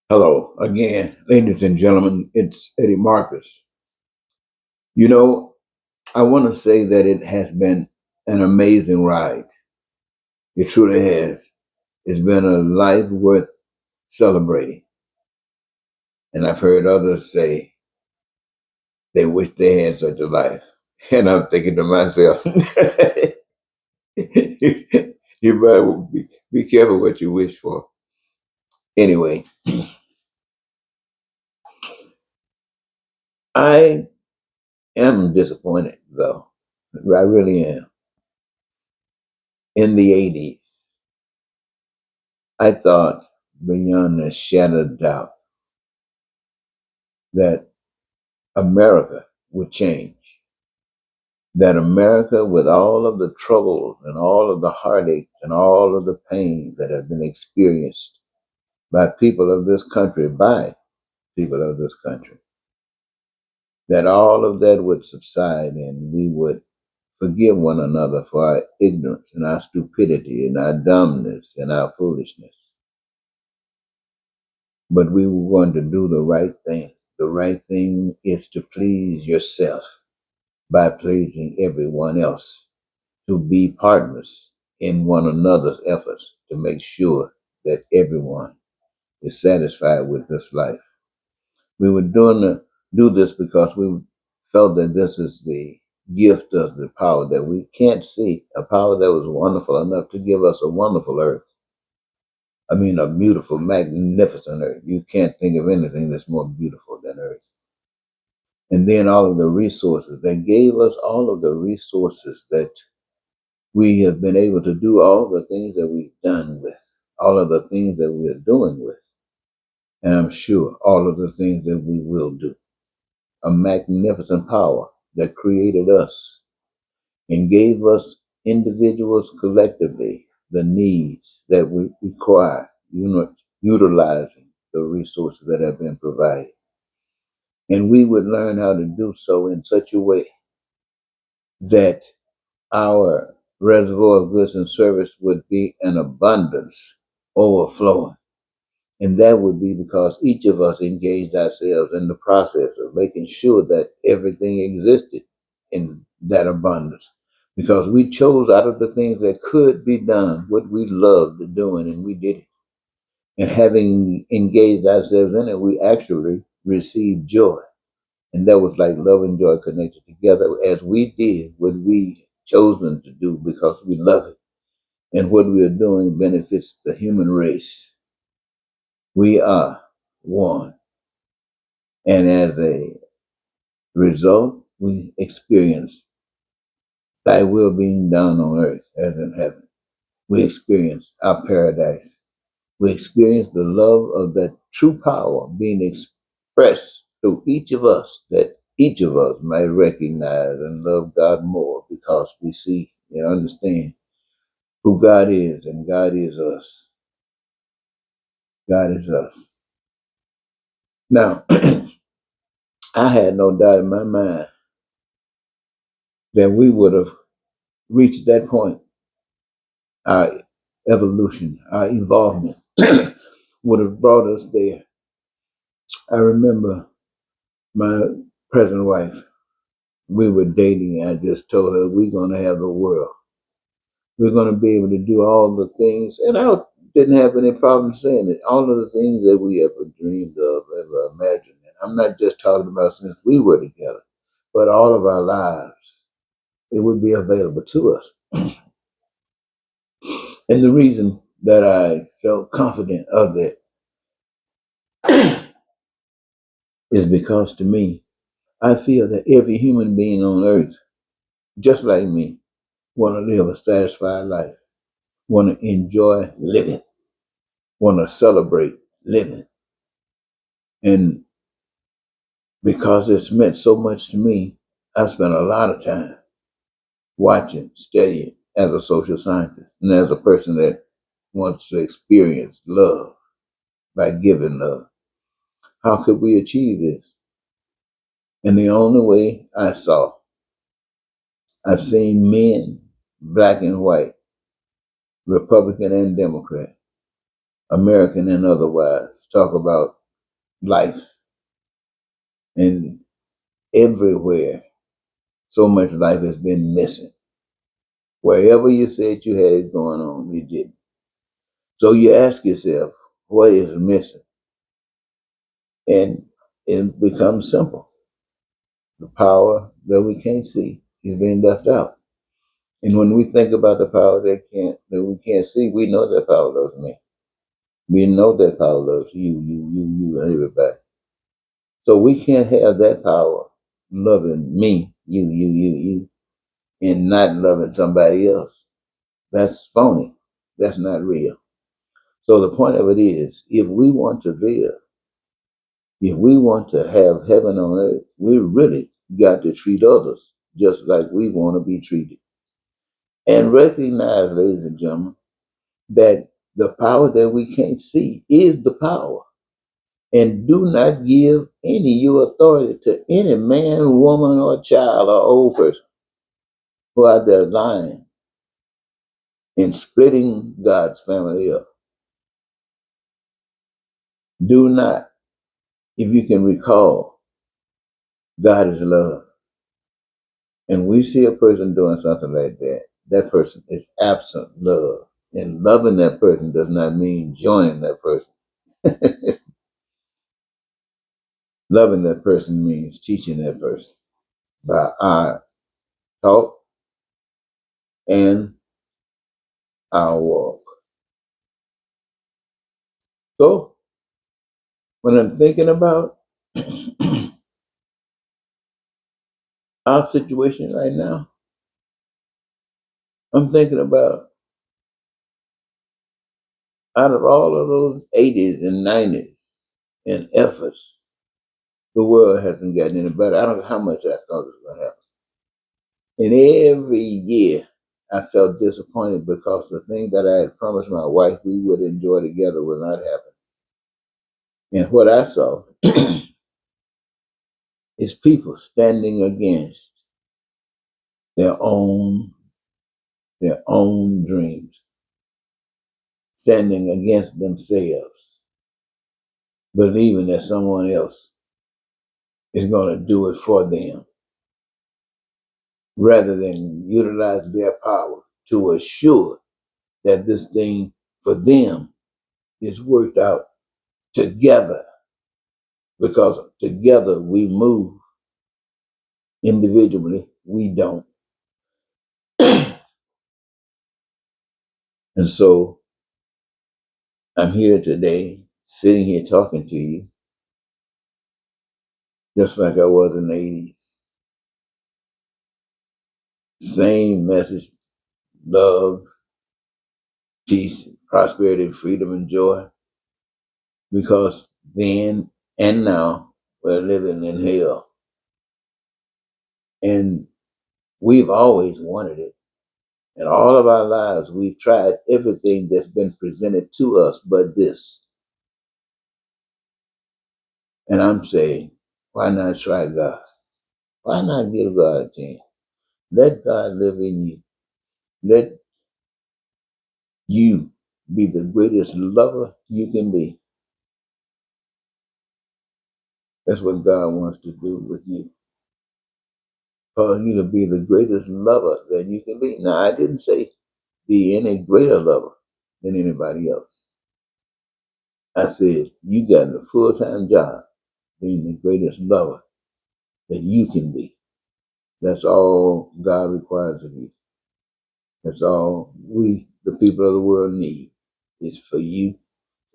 Hello again, ladies and gentlemen. It's Eddie Marcus. You know, I want to say that it has been an amazing ride. It truly has. It's been a life worth celebrating. And I've heard others say they wish they had such a life. And I'm thinking to myself, you better be careful what you wish for. Anyway, I am disappointed, though. I really am. In the 80s, I thought beyond a shadow of doubt that America would change. That America, with all of the troubles and all of the heartaches and all of the pain that have been experienced by people of this country, that all of that would subside and we would forgive one another for our ignorance and our stupidity and our dumbness and our foolishness. But we were going to do the right thing. The right thing is to please yourself by pleasing everyone else, to be partners in one another's efforts to make sure that everyone is satisfied with this life. We were do this because we felt that this is the gift of the power that we can't see, a power that was wonderful enough to give us a wonderful earth. I mean, a beautiful, magnificent earth. You can't think of anything that's more beautiful than earth. And then all of the resources. They gave us all of the resources that we have been able to do all the things that we've done with, all of the things that we're doing with, and I'm sure all of the things that we will do. A magnificent power that created us and gave us individuals collectively the needs that we require, utilizing the resources that have been provided. And we would learn how to do so in such a way that our reservoir of goods and service would be an abundance overflowing. And that would be because each of us engaged ourselves in the process of making sure that everything existed in that abundance. Because we chose out of the things that could be done what we loved doing, and we did it. And having engaged ourselves in it, we actually received joy. And that was like love and joy connected together as we did what we chosen to do because we love it. And what we are doing benefits the human race. We are one. And as a result, we experience thy will being done on earth as in heaven. We experience our paradise. We experience the love of that true power being expressed through each of us, that each of us might recognize and love God more because we see and understand who God is, and God is us. God is us. Now, I had no doubt in my mind that we would have reached that point. Our evolution, our involvement would have brought us there. I remember my present wife, we were dating, and I just told her, we're going to have the world. We're going to be able to do all the things, and I didn't have any problem saying it, all of the things that we ever dreamed of, ever imagined. And I'm not just talking about since we were together, but all of our lives, it would be available to us. And the reason that I felt confident of that is because to me, I feel that every human being on earth, just like me, want to live a satisfied life, want to enjoy living, want to celebrate living. And because it's meant so much to me, I've spent a lot of time watching, studying as a social scientist and as a person that wants to experience love by giving love. How could we achieve this? And the only way I've seen men, black and white, Republican and Democrat, American and otherwise, talk about life. And everywhere, so much life has been missing. Wherever you said you had it going on, you didn't. So you ask yourself, what is missing? And it becomes simple. The power that we can't see is being left out. And when we think about the power that we can't see, we know that power loves me. We know that power loves you, and everybody. So we can't have that power loving me, you, and not loving somebody else. That's phony. That's not real. So the point of it is, if we want to live, if we want to have heaven on earth, we really got to treat others just like we want to be treated. And recognize, ladies and gentlemen, that the power that we can't see is the power. And do not give any your authority to any man, woman, or child or old person who are there lying and splitting God's family up. Do not, if you can recall, God is love. And we see a person doing something like that, that person is absent love. And loving that person does not mean joining that person. Loving that person means teaching that person by our talk and our walk. So when I'm thinking about our situation right now, I'm thinking about out of all of those 80s and 90s and efforts, the world hasn't gotten any better. I don't know how much I thought it was going to happen. And every year I felt disappointed because the thing that I had promised my wife we would enjoy together was not happening. And what I saw is people standing against their own their own dreams, standing against themselves, believing that someone else is going to do it for them, rather than utilize their power to assure that this thing for them is worked out together, because together we move, individually we don't. And so I'm here today, sitting here talking to you, just like I was in the 80s. Same message: love, peace, prosperity, freedom, and joy. Because then and now we're living in hell. And we've always wanted it. In all of our lives, we've tried everything that's been presented to us but this. And I'm saying, why not try God? Why not give God a chance? Let God live in you. Let you be the greatest lover you can be. That's what God wants to do with you. Cause you to be the greatest lover that you can be. Now, I didn't say be any greater lover than anybody else. I said, you got a full-time job being the greatest lover that you can be. That's all God requires of you. That's all we, the people of the world, need, is for you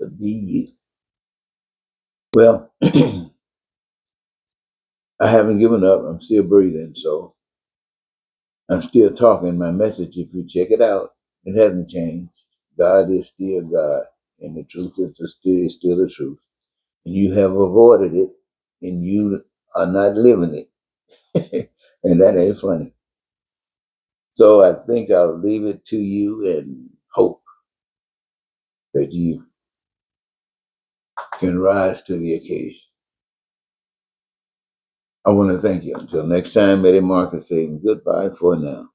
to be you. Well, I haven't given up. I'm still breathing, so I'm still talking. My message, if you check it out, it hasn't changed. God is still God, and the truth is still the truth. And you have avoided it, and you are not living it. And that ain't funny. So I think I'll leave it to you and hope that you can rise to the occasion. I want to thank you. Until next time, Eddie Marcus saying goodbye for now.